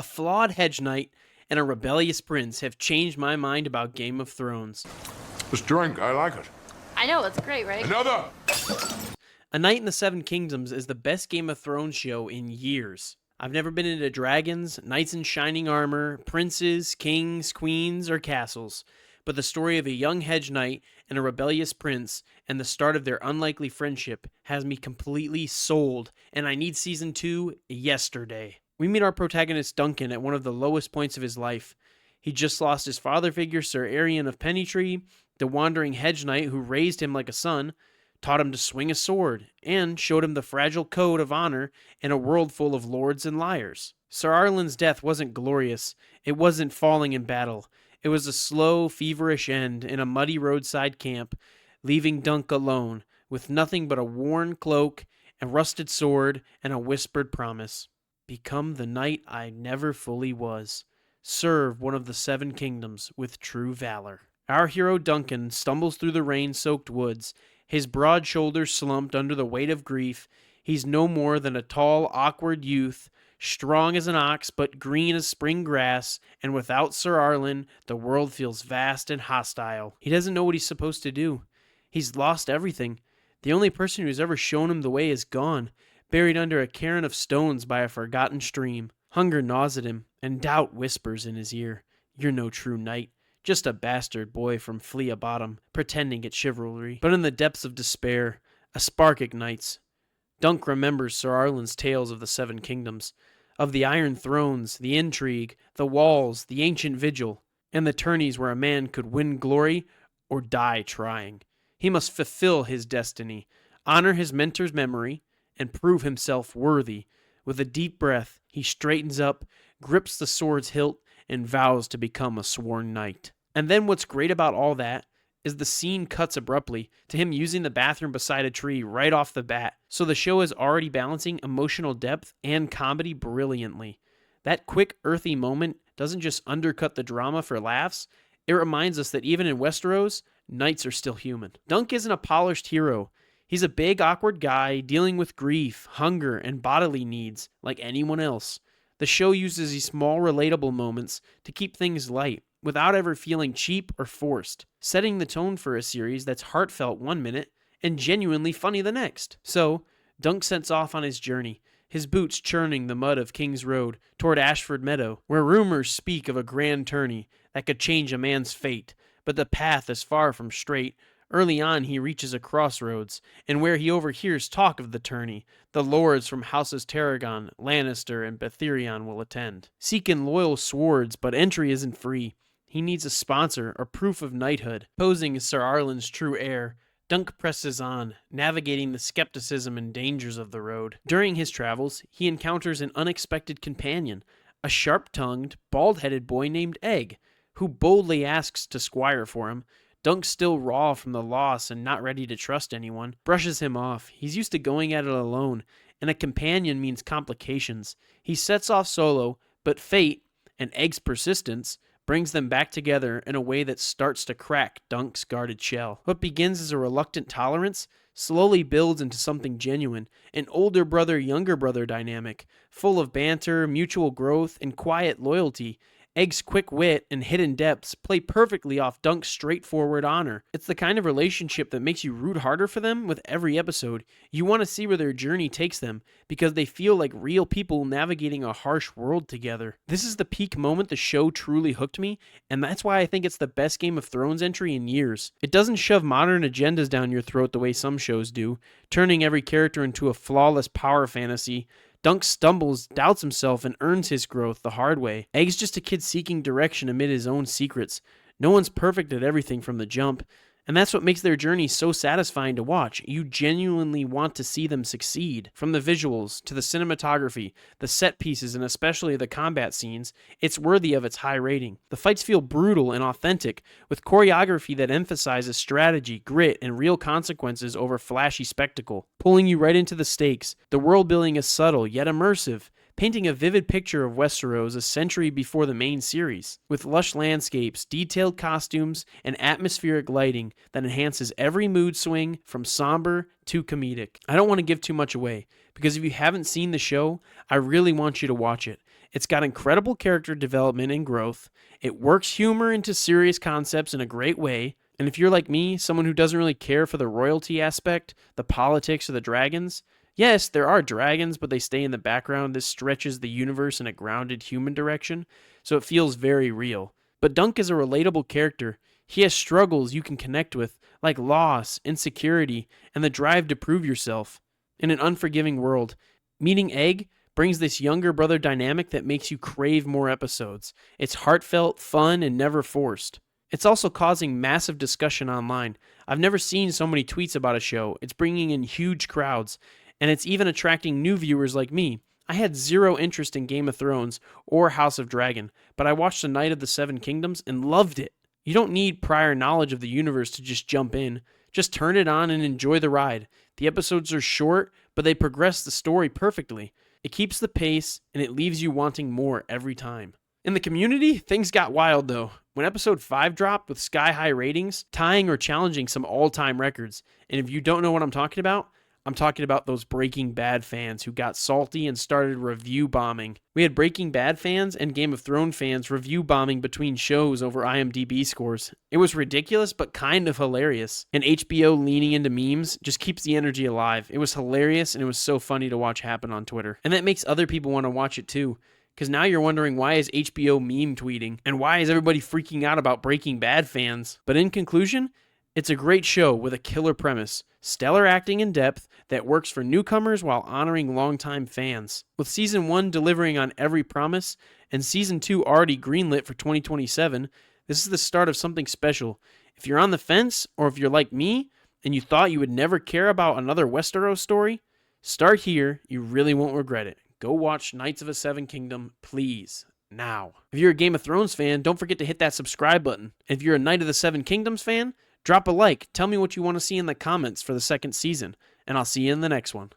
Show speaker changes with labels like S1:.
S1: A flawed hedge knight and a rebellious prince have changed my mind about Game of Thrones.
S2: This drink, I like it.
S3: I know, it's great, right?
S2: Another!
S1: A Knight in the Seven Kingdoms is the best Game of Thrones show in years. I've never been into dragons, knights in shining armor, princes, kings, queens, or castles, but the story of a young hedge knight and a rebellious prince and the start of their unlikely friendship has me completely sold, and I need season 2 yesterday. We meet our protagonist Duncan at one of the lowest points of his life. He just lost his father figure, Sir Arian of Pennytree, the wandering hedge knight who raised him like a son, taught him to swing a sword, and showed him the fragile code of honor in a world full of lords and liars. Sir Arlen's death wasn't glorious. It wasn't falling in battle. It was a slow, feverish end in a muddy roadside camp, leaving Dunk alone, with nothing but a worn cloak, a rusted sword, and a whispered promise. Become the knight I never fully was. Serve one of the seven kingdoms with true valor. Our hero Duncan stumbles through the rain-soaked woods, his broad shoulders slumped under the weight of grief. He's no more than a tall, awkward youth, strong as an ox but green as spring grass, and without Sir Arlen, the world feels vast and hostile. He doesn't know what he's supposed to do. He's lost everything. The only person who's ever shown him the way is gone, buried under a cairn of stones by a forgotten stream. Hunger gnaws at him, and doubt whispers in his ear. You're no true knight. Just a bastard boy from Flea Bottom, pretending at chivalry. But in the depths of despair, a spark ignites. Dunk remembers Sir Arlen's tales of the Seven Kingdoms, of the Iron Thrones, the intrigue, the walls, the ancient vigil, and the tourneys where a man could win glory or die trying. He must fulfill his destiny, honor his mentor's memory, and prove himself worthy. With a deep breath, he straightens up, grips the sword's hilt, and vows to become a sworn knight. And then what's great about all that is the scene cuts abruptly to him using the bathroom beside a tree right off the bat. So the show is already balancing emotional depth and comedy brilliantly. That quick, earthy moment doesn't just undercut the drama for laughs, it reminds us that even in Westeros, knights are still human. Dunk isn't a polished hero. He's a big, awkward guy dealing with grief, hunger, and bodily needs like anyone else. The show uses these small, relatable moments to keep things light, without ever feeling cheap or forced, setting the tone for a series that's heartfelt one minute and genuinely funny the next. So, Dunk sets off on his journey, his boots churning the mud of King's Road toward Ashford Meadow, where rumors speak of a grand tourney that could change a man's fate, but the path is far from straight. Early on, he reaches a crossroads, and where he overhears talk of the tourney, the lords from houses Tarragon, Lannister, and Betherion will attend. Seeking loyal swords, but entry isn't free. He needs a sponsor or proof of knighthood. Posing as Sir Arlen's true heir, Dunk presses on, navigating the skepticism and dangers of the road. During his travels, he encounters an unexpected companion, a sharp-tongued, bald-headed boy named Egg, who boldly asks to squire for him. Dunk, still raw from the loss and not ready to trust anyone, brushes him off. He's used to going at it alone, and a companion means complications. He sets off solo, but fate, and Egg's persistence, brings them back together in a way that starts to crack Dunk's guarded shell. What begins as a reluctant tolerance slowly builds into something genuine, an older brother-younger brother dynamic, full of banter, mutual growth, and quiet loyalty. Egg's quick wit and hidden depths play perfectly off Dunk's straightforward honor. It's the kind of relationship that makes you root harder for them with every episode. You want to see where their journey takes them, because they feel like real people navigating a harsh world together. This is the peak moment the show truly hooked me, and that's why I think it's the best Game of Thrones entry in years. It doesn't shove modern agendas down your throat the way some shows do, turning every character into a flawless power fantasy. Dunk stumbles, doubts himself, and earns his growth the hard way. Egg's just a kid seeking direction amid his own secrets. No one's perfect at everything from the jump, and that's what makes their journey so satisfying to watch. You genuinely want to see them succeed. From the visuals, to the cinematography, the set pieces, and especially the combat scenes, it's worthy of its high rating. The fights feel brutal and authentic, with choreography that emphasizes strategy, grit, and real consequences over flashy spectacle, pulling you right into the stakes. The world building is subtle, yet immersive, painting a vivid picture of Westeros a century before the main series, with lush landscapes, detailed costumes, and atmospheric lighting that enhances every mood swing from somber to comedic. I don't want to give too much away, because if you haven't seen the show, I really want you to watch it. It's got incredible character development and growth. It works humor into serious concepts in a great way. And if you're like me, someone who doesn't really care for the royalty aspect, the politics, or the dragons, yes, there are dragons, but they stay in the background. This stretches the universe in a grounded human direction, so it feels very real. But Dunk is a relatable character. He has struggles you can connect with, like loss, insecurity, and the drive to prove yourself. In an unforgiving world, meeting Egg brings this younger brother dynamic that makes you crave more episodes. It's heartfelt, fun, and never forced. It's also causing massive discussion online. I've never seen so many tweets about a show. It's bringing in huge crowds, and it's even attracting new viewers like me. I had zero interest in Game of Thrones or House of Dragon, but I watched A Knight of the Seven Kingdoms and loved it. You don't need prior knowledge of the universe to just jump in. Just turn it on and enjoy the ride. The episodes are short, but they progress the story perfectly. It keeps the pace, and it leaves you wanting more every time. In the community, things got wild though. When episode 5 dropped with sky-high ratings, tying or challenging some all-time records. And if you don't know what I'm talking about those Breaking Bad fans who got salty and started review bombing. We had Breaking Bad fans and Game of Thrones fans review bombing between shows over IMDb scores. It was ridiculous, but kind of hilarious. And HBO leaning into memes just keeps the energy alive. It was hilarious, and it was so funny to watch happen on Twitter. And that makes other people want to watch it too. Because now you're wondering, why is HBO meme tweeting? And why is everybody freaking out about Breaking Bad fans? But in conclusion, it's a great show with a killer premise, stellar acting and depth that works for newcomers while honoring longtime fans. With Season 1 delivering on every promise, and Season 2 already greenlit for 2027, this is the start of something special. If you're on the fence, or if you're like me, and you thought you would never care about another Westeros story, start here, you really won't regret it. Go watch Knights of the Seven Kingdom, please, now. If you're a Game of Thrones fan, don't forget to hit that subscribe button. If you're a Knight of the Seven Kingdoms fan, drop a like. Tell me what you want to see in the comments for the second season, and I'll see you in the next one.